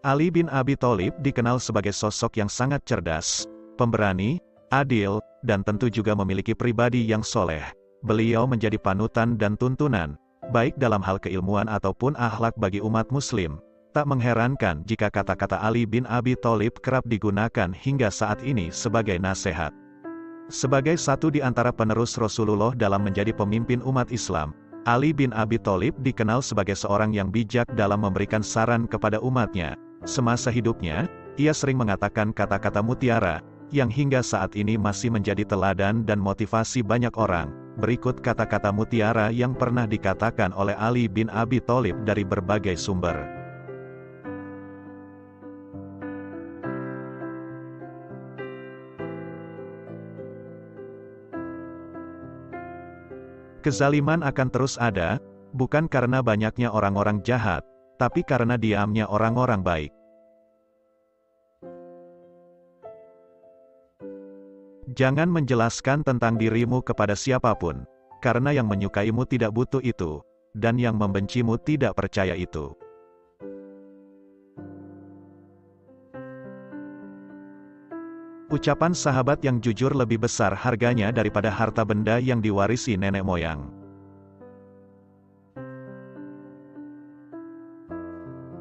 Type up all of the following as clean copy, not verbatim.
Ali bin Abi Thalib dikenal sebagai sosok yang sangat cerdas, pemberani, adil, dan tentu juga memiliki pribadi yang soleh. Beliau menjadi panutan dan tuntunan, baik dalam hal keilmuan ataupun akhlak bagi umat muslim. Tak mengherankan jika kata-kata Ali bin Abi Thalib kerap digunakan hingga saat ini sebagai nasihat. Sebagai satu di antara penerus Rasulullah dalam menjadi pemimpin umat Islam, Ali bin Abi Thalib dikenal sebagai seorang yang bijak dalam memberikan saran kepada umatnya. Semasa hidupnya, ia sering mengatakan kata-kata mutiara, yang hingga saat ini masih menjadi teladan dan motivasi banyak orang. Berikut kata-kata mutiara yang pernah dikatakan oleh Ali bin Abi Thalib dari berbagai sumber. Kezaliman akan terus ada, bukan karena banyaknya orang-orang jahat, tapi karena diamnya orang-orang baik. Jangan menjelaskan tentang dirimu kepada siapapun, karena yang menyukaimu tidak butuh itu, dan yang membencimu tidak percaya itu. Ucapan sahabat yang jujur lebih besar harganya daripada harta benda yang diwarisi nenek moyang.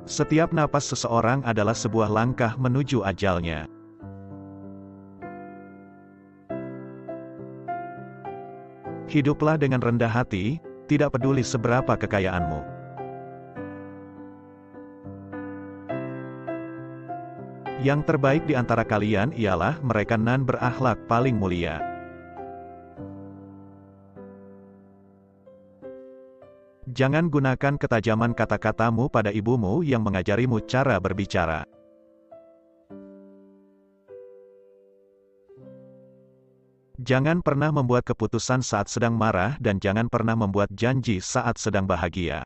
Setiap napas seseorang adalah sebuah langkah menuju ajalnya. Hiduplah dengan rendah hati, tidak peduli seberapa kekayaanmu. Yang terbaik di antara kalian ialah mereka yang berakhlak paling mulia. Jangan gunakan ketajaman kata-katamu pada ibumu yang mengajarimu cara berbicara. Jangan pernah membuat keputusan saat sedang marah dan jangan pernah membuat janji saat sedang bahagia.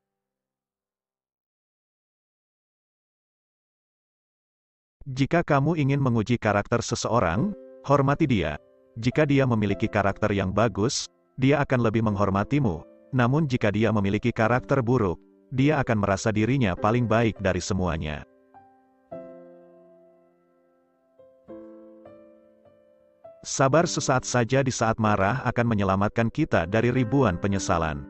Jika kamu ingin menguji karakter seseorang, hormati dia. Jika dia memiliki karakter yang bagus, dia akan lebih menghormatimu. Namun jika dia memiliki karakter buruk, dia akan merasa dirinya paling baik dari semuanya. Sabar sesaat saja di saat marah akan menyelamatkan kita dari ribuan penyesalan.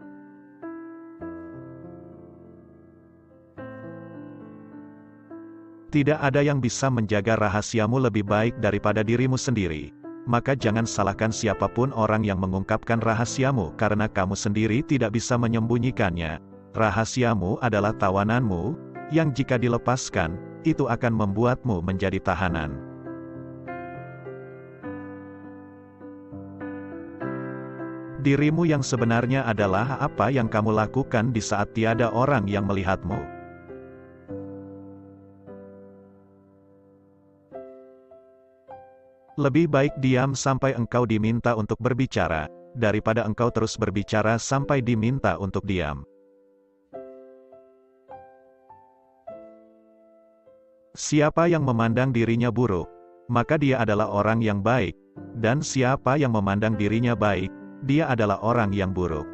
Tidak ada yang bisa menjaga rahasiamu lebih baik daripada dirimu sendiri. Maka jangan salahkan siapapun orang yang mengungkapkan rahasiamu karena kamu sendiri tidak bisa menyembunyikannya. Rahasiamu adalah tawananmu, yang jika dilepaskan, itu akan membuatmu menjadi tahanan. Dirimu yang sebenarnya adalah apa yang kamu lakukan di saat tiada orang yang melihatmu. Lebih baik diam sampai engkau diminta untuk berbicara, daripada engkau terus berbicara sampai diminta untuk diam. Siapa yang memandang dirinya buruk, maka dia adalah orang yang baik, dan siapa yang memandang dirinya baik, dia adalah orang yang buruk.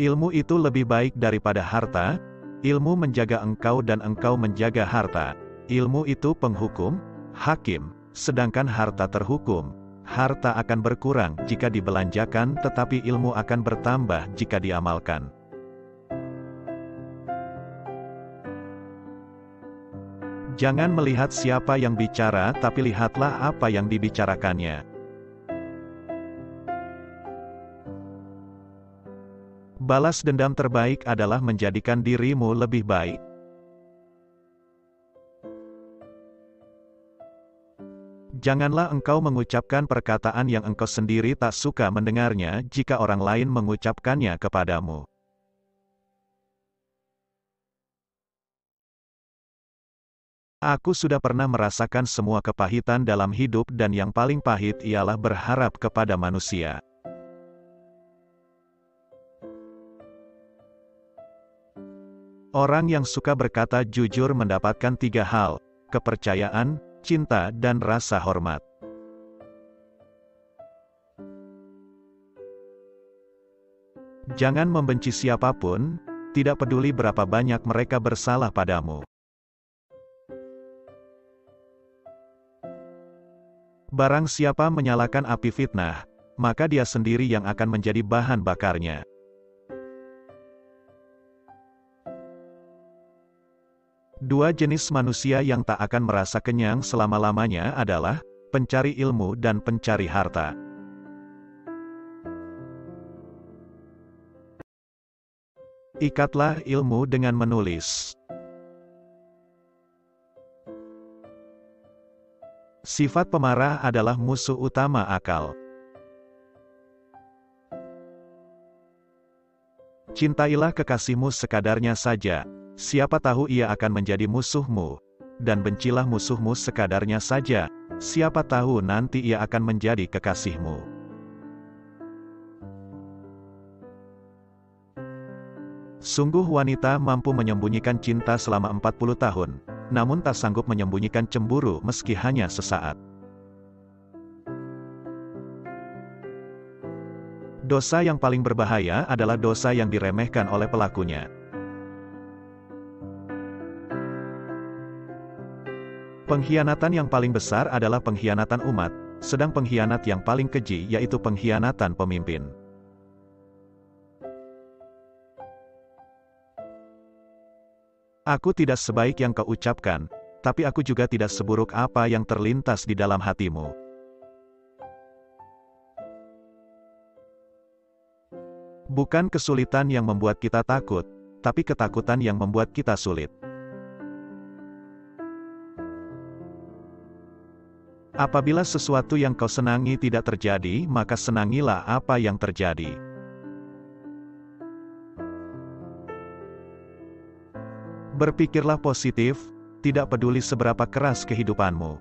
Ilmu itu lebih baik daripada harta. Ilmu menjaga engkau dan engkau menjaga harta. Ilmu itu penghukum, hakim, sedangkan harta terhukum. Harta akan berkurang jika dibelanjakan tetapi ilmu akan bertambah jika diamalkan. Jangan melihat siapa yang bicara tapi lihatlah apa yang dibicarakannya. Balas dendam terbaik adalah menjadikan dirimu lebih baik. Janganlah engkau mengucapkan perkataan yang engkau sendiri tak suka mendengarnya jika orang lain mengucapkannya kepadamu. Aku sudah pernah merasakan semua kepahitan dalam hidup dan yang paling pahit ialah berharap kepada manusia. Orang yang suka berkata jujur mendapatkan 3 hal, kepercayaan, cinta dan rasa hormat. Jangan membenci siapapun, tidak peduli berapa banyak mereka bersalah padamu. Barang siapa menyalakan api fitnah, maka dia sendiri yang akan menjadi bahan bakarnya. Dua jenis manusia yang tak akan merasa kenyang selama-lamanya adalah pencari ilmu dan pencari harta. Ikatlah ilmu dengan menulis. Sifat pemarah adalah musuh utama akal. Cintailah kekasihmu sekadarnya saja, siapa tahu ia akan menjadi musuhmu. Dan bencilah musuhmu sekadarnya saja, siapa tahu nanti ia akan menjadi kekasihmu. Sungguh wanita mampu menyembunyikan cinta selama 40 tahun, namun tak sanggup menyembunyikan cemburu meski hanya sesaat. Dosa yang paling berbahaya adalah dosa yang diremehkan oleh pelakunya. Pengkhianatan yang paling besar adalah pengkhianatan umat, sedang pengkhianat yang paling keji yaitu pengkhianatan pemimpin. Aku tidak sebaik yang kau ucapkan, tapi aku juga tidak seburuk apa yang terlintas di dalam hatimu. Bukan kesulitan yang membuat kita takut, tapi ketakutan yang membuat kita sulit. Apabila sesuatu yang kau senangi tidak terjadi, maka senangilah apa yang terjadi. Berpikirlah positif, tidak peduli seberapa keras kehidupanmu.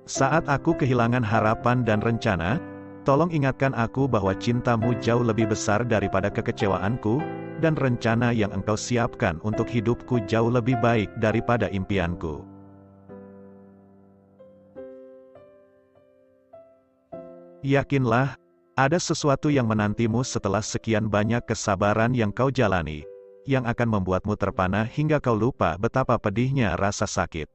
Saat aku kehilangan harapan dan rencana, tolong ingatkan aku bahwa cintamu jauh lebih besar daripada kekecewaanku, dan rencana yang engkau siapkan untuk hidupku jauh lebih baik daripada impianku. Yakinlah, ada sesuatu yang menantimu setelah sekian banyak kesabaran yang kau jalani, yang akan membuatmu terpana hingga kau lupa betapa pedihnya rasa sakit.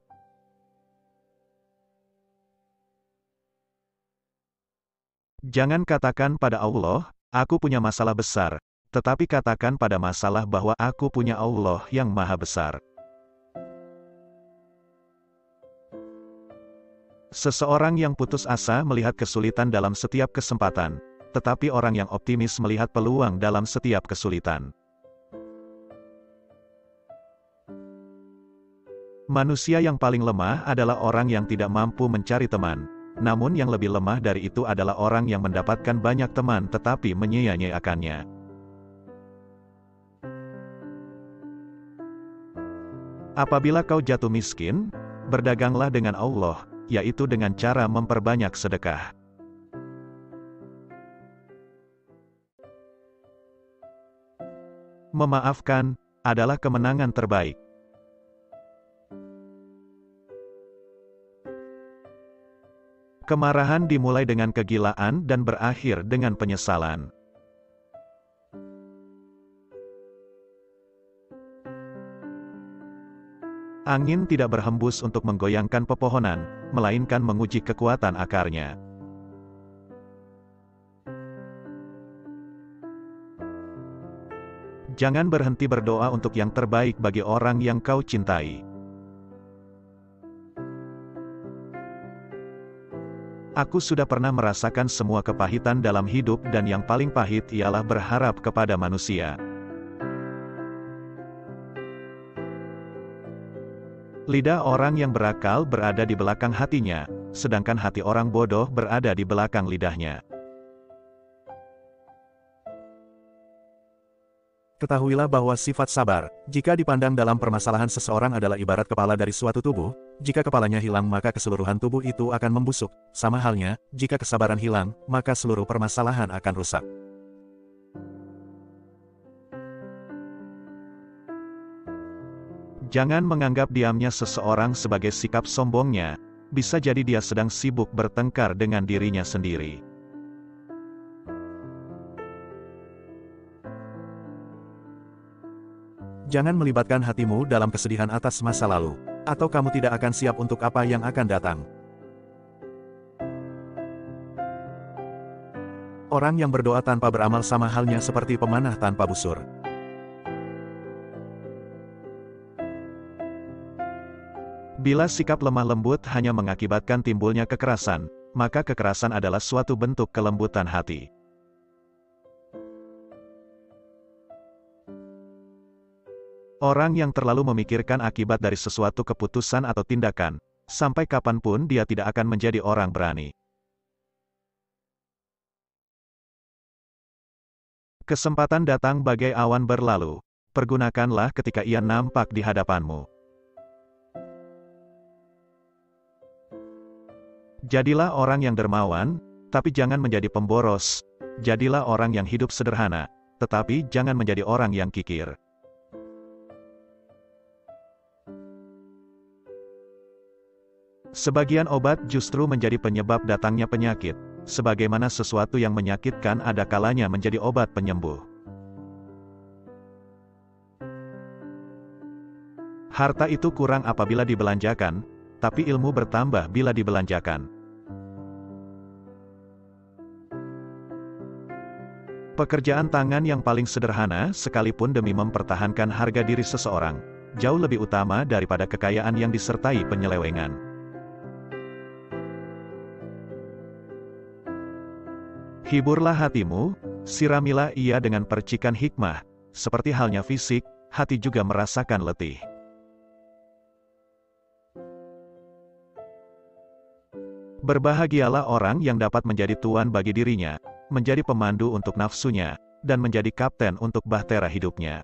Jangan katakan pada Allah, aku punya masalah besar, tetapi katakan pada masalah bahwa aku punya Allah yang maha besar. Seseorang yang putus asa melihat kesulitan dalam setiap kesempatan, tetapi orang yang optimis melihat peluang dalam setiap kesulitan. Manusia yang paling lemah adalah orang yang tidak mampu mencari teman, namun yang lebih lemah dari itu adalah orang yang mendapatkan banyak teman tetapi menyia-nyiakannya. Apabila kau jatuh miskin, berdaganglah dengan Allah, yaitu dengan cara memperbanyak sedekah. Memaafkan adalah kemenangan terbaik. Kemarahan dimulai dengan kegilaan dan berakhir dengan penyesalan. Angin tidak berhembus untuk menggoyangkan pepohonan, melainkan menguji kekuatan akarnya. Jangan berhenti berdoa untuk yang terbaik bagi orang yang kau cintai. Aku sudah pernah merasakan semua kepahitan dalam hidup dan yang paling pahit ialah berharap kepada manusia. Lidah orang yang berakal berada di belakang hatinya, sedangkan hati orang bodoh berada di belakang lidahnya. Ketahuilah bahwa sifat sabar, jika dipandang dalam permasalahan seseorang adalah ibarat kepala dari suatu tubuh, jika kepalanya hilang maka keseluruhan tubuh itu akan membusuk, sama halnya, jika kesabaran hilang, maka seluruh permasalahan akan rusak. Jangan menganggap diamnya seseorang sebagai sikap sombongnya, bisa jadi dia sedang sibuk bertengkar dengan dirinya sendiri. Jangan melibatkan hatimu dalam kesedihan atas masa lalu, atau kamu tidak akan siap untuk apa yang akan datang. Orang yang berdoa tanpa beramal sama halnya seperti pemanah tanpa busur. Bila sikap lemah lembut hanya mengakibatkan timbulnya kekerasan, maka kekerasan adalah suatu bentuk kelembutan hati. Orang yang terlalu memikirkan akibat dari sesuatu keputusan atau tindakan, sampai kapanpun dia tidak akan menjadi orang berani. Kesempatan datang bagai awan berlalu, pergunakanlah ketika ia nampak di hadapanmu. Jadilah orang yang dermawan, tapi jangan menjadi pemboros. Jadilah orang yang hidup sederhana, tetapi jangan menjadi orang yang kikir. Sebagian obat justru menjadi penyebab datangnya penyakit, sebagaimana sesuatu yang menyakitkan ada kalanya menjadi obat penyembuh. Harta itu kurang apabila dibelanjakan, tapi ilmu bertambah bila dibelanjakan. Pekerjaan tangan yang paling sederhana, sekalipun demi mempertahankan harga diri seseorang, jauh lebih utama daripada kekayaan yang disertai penyelewengan. Hiburlah hatimu, siramilah ia dengan percikan hikmah, seperti halnya fisik, hati juga merasakan letih. Berbahagialah orang yang dapat menjadi tuan bagi dirinya, menjadi pemandu untuk nafsunya, dan menjadi kapten untuk bahtera hidupnya.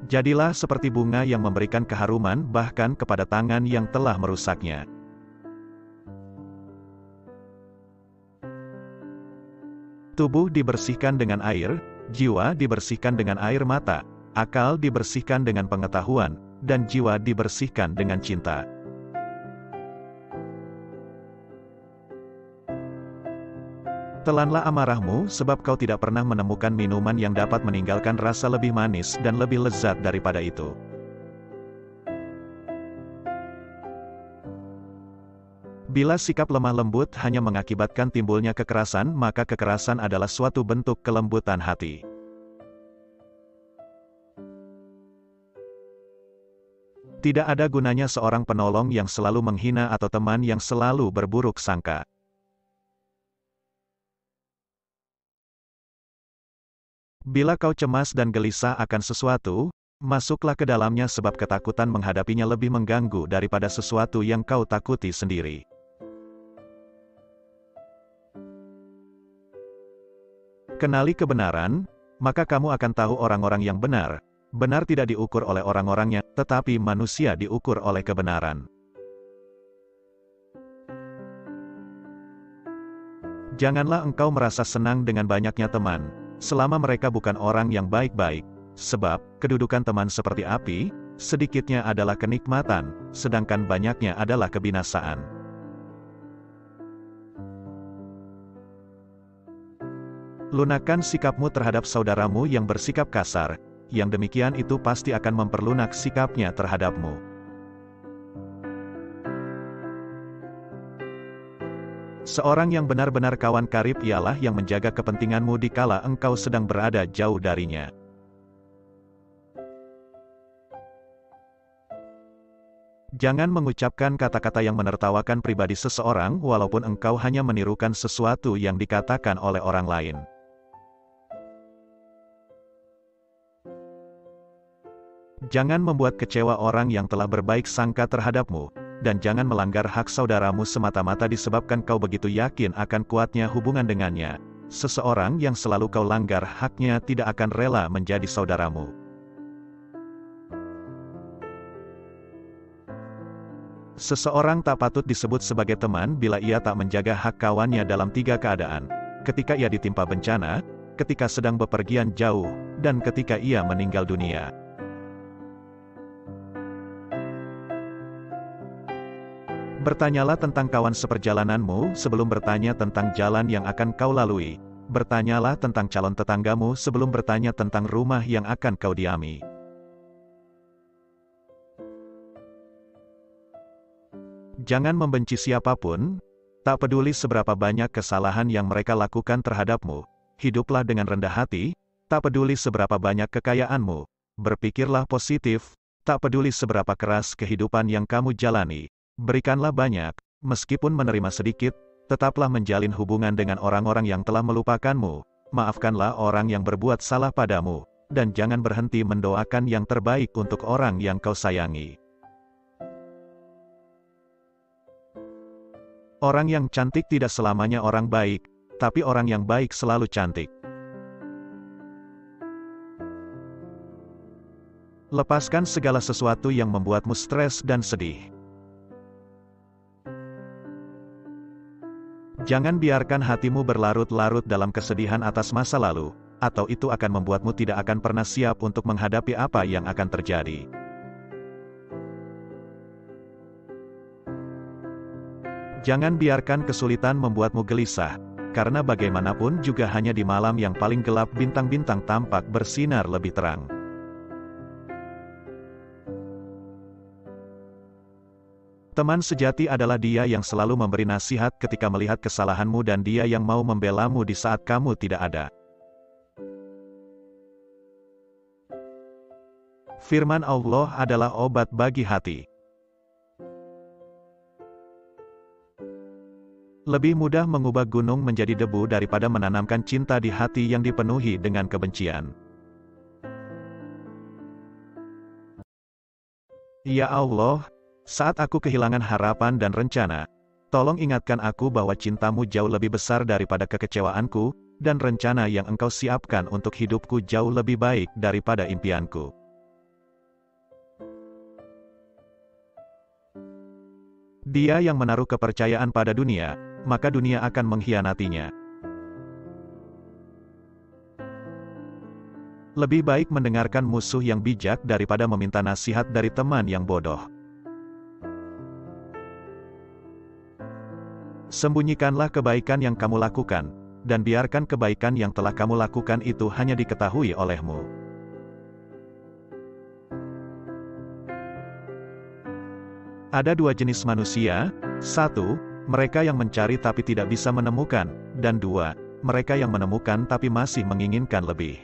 Jadilah seperti bunga yang memberikan keharuman bahkan kepada tangan yang telah merusaknya. Tubuh dibersihkan dengan air, jiwa dibersihkan dengan air mata, akal dibersihkan dengan pengetahuan, dan jiwa dibersihkan dengan cinta. Telanlah amarahmu, sebab kau tidak pernah menemukan minuman yang dapat meninggalkan rasa lebih manis dan lebih lezat daripada itu. Bila sikap lemah lembut hanya mengakibatkan timbulnya kekerasan, maka kekerasan adalah suatu bentuk kelembutan hati. Tidak ada gunanya seorang penolong yang selalu menghina atau teman yang selalu berburuk sangka. Bila kau cemas dan gelisah akan sesuatu, masuklah ke dalamnya sebab ketakutan menghadapinya lebih mengganggu daripada sesuatu yang kau takuti sendiri. Kenali kebenaran, maka kamu akan tahu orang-orang yang benar. Benar tidak diukur oleh orang-orangnya, tetapi manusia diukur oleh kebenaran. Janganlah engkau merasa senang dengan banyaknya teman, selama mereka bukan orang yang baik-baik, sebab kedudukan teman seperti api, sedikitnya adalah kenikmatan, sedangkan banyaknya adalah kebinasaan. Lunakkan sikapmu terhadap saudaramu yang bersikap kasar, yang demikian itu pasti akan memperlunak sikapnya terhadapmu. Seorang yang benar-benar kawan karib ialah yang menjaga kepentinganmu dikala engkau sedang berada jauh darinya. Jangan mengucapkan kata-kata yang menertawakan pribadi seseorang walaupun engkau hanya menirukan sesuatu yang dikatakan oleh orang lain. Jangan membuat kecewa orang yang telah berbaik sangka terhadapmu, dan jangan melanggar hak saudaramu semata-mata disebabkan kau begitu yakin akan kuatnya hubungan dengannya. Seseorang yang selalu kau langgar haknya tidak akan rela menjadi saudaramu. Seseorang tak patut disebut sebagai teman bila ia tak menjaga hak kawannya dalam 3 keadaan: ketika ia ditimpa bencana, ketika sedang bepergian jauh, dan ketika ia meninggal dunia. Bertanyalah tentang kawan seperjalananmu sebelum bertanya tentang jalan yang akan kau lalui, Bertanyalah tentang calon tetanggamu sebelum bertanya tentang rumah yang akan kau diami. Jangan membenci siapapun, tak peduli seberapa banyak kesalahan yang mereka lakukan terhadapmu. Hiduplah dengan rendah hati, tak peduli seberapa banyak kekayaanmu. Berpikirlah positif, tak peduli seberapa keras kehidupan yang kamu jalani. Berikanlah banyak, meskipun menerima sedikit. Tetaplah menjalin hubungan dengan orang-orang yang telah melupakanmu. Maafkanlah orang yang berbuat salah padamu, dan jangan berhenti mendoakan yang terbaik untuk orang yang kau sayangi. Orang yang cantik tidak selamanya orang baik, tapi orang yang baik selalu cantik. Lepaskan segala sesuatu yang membuatmu stres dan sedih. Jangan biarkan hatimu berlarut-larut dalam kesedihan atas masa lalu, atau itu akan membuatmu tidak akan pernah siap untuk menghadapi apa yang akan terjadi. Jangan biarkan kesulitan membuatmu gelisah, karena bagaimanapun juga hanya di malam yang paling gelap bintang-bintang tampak bersinar lebih terang. Teman sejati adalah dia yang selalu memberi nasihat ketika melihat kesalahanmu dan dia yang mau membelamu di saat kamu tidak ada. Firman Allah adalah obat bagi hati. Lebih mudah mengubah gunung menjadi debu daripada menanamkan cinta di hati yang dipenuhi dengan kebencian. Ya Allah, saat aku kehilangan harapan dan rencana, tolong ingatkan aku bahwa cintamu jauh lebih besar daripada kekecewaanku, dan rencana yang engkau siapkan untuk hidupku jauh lebih baik daripada impianku. Dia yang menaruh kepercayaan pada dunia, maka dunia akan mengkhianatinya. Lebih baik mendengarkan musuh yang bijak daripada meminta nasihat dari teman yang bodoh. Sembunyikanlah kebaikan yang kamu lakukan, dan biarkan kebaikan yang telah kamu lakukan itu hanya diketahui olehmu. Ada dua jenis manusia, satu, mereka yang mencari tapi tidak bisa menemukan, dan dua, mereka yang menemukan tapi masih menginginkan lebih.